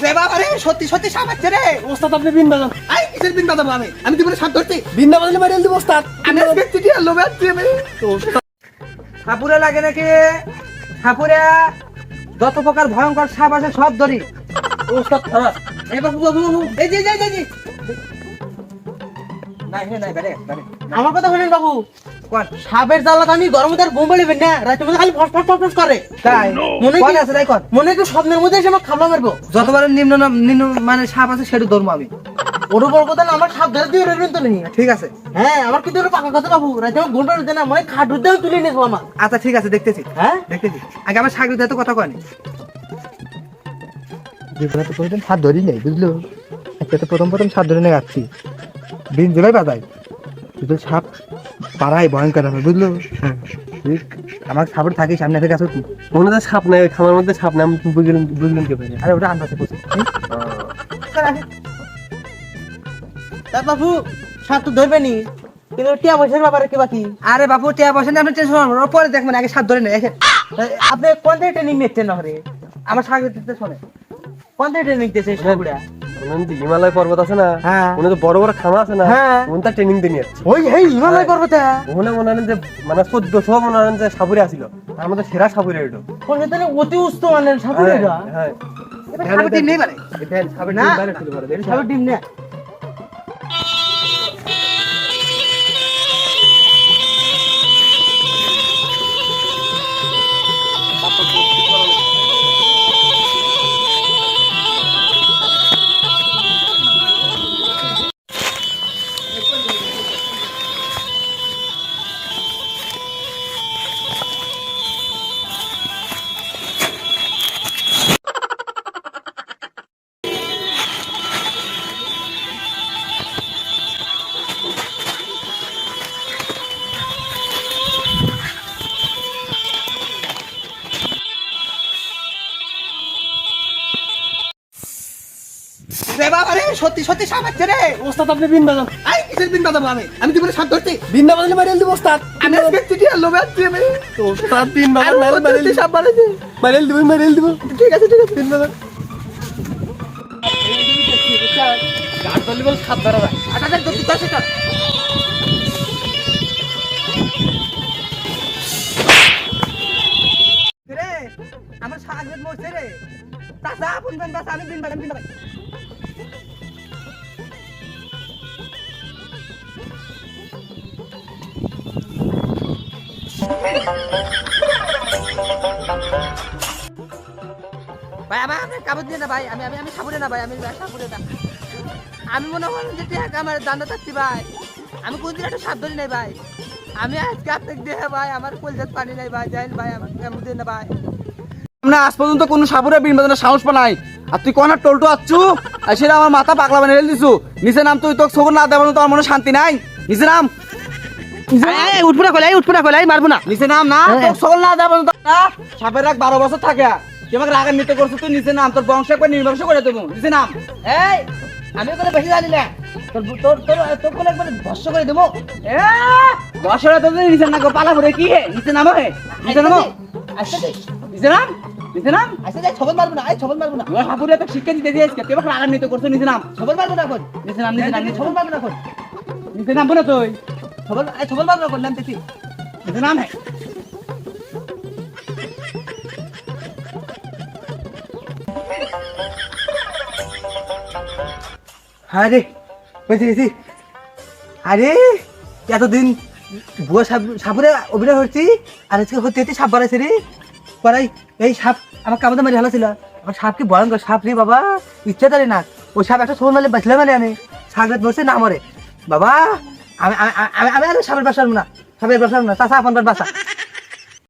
রে বাবা রে, সত্যি সত্যি সাপ আছে রে। ওস্তাদ আপনি বিন বাজান। আই কিসের বিন বাজাবো আমি জীবনে সাপ ধরছি। বিন না বাজালে মারিয়ে দিব ওস্তাদ। আমি আজকে চিঠি আনলো বেচ্ছি আমি। সাপুরে লাগে নাকি? সাপুরে যত প্রকার ভয়ঙ্কর সাপ আছে সব ধরি। ওস্তাদ খারাপ। এই বাবু বাবু বাবু, এই যে নাই নাই বেরে বেরে। আমার কথা শুনেন বাবু, কোন সাপের জ্বালাত আমি গরম তার বোম বলিবেন না, রাতে মধ্যে খালি ফস ফস ফস ফস করে। তাই মনে কোন কি আছে তাই কোন? মনে একটু স্বপ্নের মধ্যে এসে আমাকে খামলা মারবো। যতবার নিম্ন মানে সাপ আছে সেটা ধরবো আমি। ওর উপর কথা না, আমার সাপ ধরে দিয়ে রেবেন তো নেই। ঠিক আছে। হ্যাঁ, আমার কিন্তু ওটা পাকা কথা বাবু, রাতে আমার ঘুম পাড়তে না, মনে খাট উঠতেও তুলে নেবো আমার। আচ্ছা ঠিক আছে, দেখতেছি। হ্যাঁ দেখতেছি। আগে আমার সাগরিত তো কথা কয়নি। জীবনে তো কোনোদিন সাপ ধরি নাই, বুঝলো? একটা তো প্রথম সাপ ধরে নিয়ে যাচ্ছি। দিন জুলাই বাজাই কিন্তু সাপ পাড়ায় ভয়ঙ্কর হবে, বুঝলো? আমার সাপের থাকি সামনে থেকে আসো কি মনে হয় সাপ নাই, খামার মধ্যে সাপ নাই, আমি বুঝলেন কে পারে। আরে ওটা আন্দাজে করছি। বাবু সাপ তো ধরবে নি, কিন্তু টিয়া পয়সার ব্যাপারে কি বাকি? আরে বাবু টিয়া বসে না, আপনি টেনশন করবেন না, পরে দেখবেন, আগে সাপ ধরে নেই। আপনি কোন থেকে ট্রেনিং নিচ্ছেন না রে? আমার সাগরিত শোনে কোন থেকে ট্রেনিং দিতেছে সাপুরা? হিমালয় পর্বত আছে না, হ্যাঁ ওখানে তো বড় বড় খামা আছে না, হ্যাঁ। ওখানে তার ট্রেনিং দিয়ে নিচ্ছে। ওই এই হিমালয় পর্বতে ওখানে মনে হয় যে মানে 1400 মনে হয় যে সাপুরে আসিল, তার মধ্যে সেরা সাপুরে এটা। কোন তাহলে অতি উস্ত মানের সাপুরা। হ্যাঁ এটা সাপের টিম নেই পারে। এটা সাপুরে না, বাইরে ছিল বড় এটা সাপুর টিম না। রে বাবা রে, সত্যি সত্যি সাপ আছে রে। ওস্তাদ আপনি বিন বাজান। আই কিসের বিন বাজাবো আমি জীবনে সাপ ধরছি। বিন না বাজালে মারিয়ে দিব ওস্তাদ। আমি আজকে চিঠি আনলো বেচ্ছি আমি। ওস্তাদ বিন বাজান আর মারিয়ে সাপ মারেছে। মারিয়ে দিব। ঠিক আছে বিন বাজান। গাড় ধরলে বল সাপ ধরা যায়। আচ্ছা ধরছি দশ টাকা। রে আমার সাগরিত মরছে রে। তাসা আপন বেন বাস আমি বিন বাজান বিন বাজান। ভাই আমার কাগজ দিয়ে না ভাই, আমি সাপুরে না ভাই, আমি সাপুরে না। আমি মনে হয় যে টিয়া আমার দান্ডা চাচ্ছি ভাই। আমি কোনদিন একটা সাপ ধরি নাই ভাই। আমি আজকে আপনাকে দিয়ে ভাই, আমার কলজাত পানি নাই ভাই, যাই ভাই, আমার কেমন দিয়ে না ভাই। আমরা আজ পর্যন্ত কোনো সাপুরে বিন বাজানোর সাহস পা নাই। আর তুই কোন টোলটো আচ্ছু, আর সেটা আমার মাথা পাগলা বানিয়ে ফেলে দিছু। নিচে নাম, তুই তোকে খবর না দেওয়ানো তো আমার মনে শান্তি নাই। নিচে নাম, উঠবো না কলাই মারবো না। নিচে নাম না, তোকে খবর না দেওয়ানো তো সাপের রাখ 12 বছর থাকে। তুই আমাকে রাগার নিতে করছিস, তুই নিচে নাম, তোর বংশ একবার নির্বংশ করে দেবো। নিচে নাম। এই আমি ওখানে বেশি জানি না, তোর তোর তোর তোর কোন একবার ভস্য করে দেবো। ভস্যটা তোর নিচে না, পালা করে কি হে? নিচে নামো হে, নিচে নামো, নিচে নাম, নিচে নাম। আচ্ছা যাই, ছবল মারবো না, ছবল মারবো না। ঠাকুরে তো শিক্ষা দিতে দিয়েছে, তুই আমাকে রাগার নিতে করছিস। নিচে নাম, ছবল মারবো না এখন। নিচে নাম, ছবল মারবো না এখন। নিচে নামবো না তুই, ছবল মারবো না করলাম দেখি। নিচে নাম হে। আরে বুঝেছি, আরে এতদিন বুয়া সাপুরে অভিনয় হচ্ছি, আর আজকে হতে হতে সাপ বাড়াইছে রে। পড়াই এই সাপ আমার কামড়ে মারি ভালো ছিল। আমার সাপ কি ভয়ঙ্কর সাপ রে বাবা, ইচ্ছা তারি না। ওই সাপ একটা সময় মারলে বাঁচলে মানে আমি সাগরাত বসে না মরে বাবা। আমি আমি আর সাপের বাসার না, সাপের বাসার না, চাষা আপনার বাসা।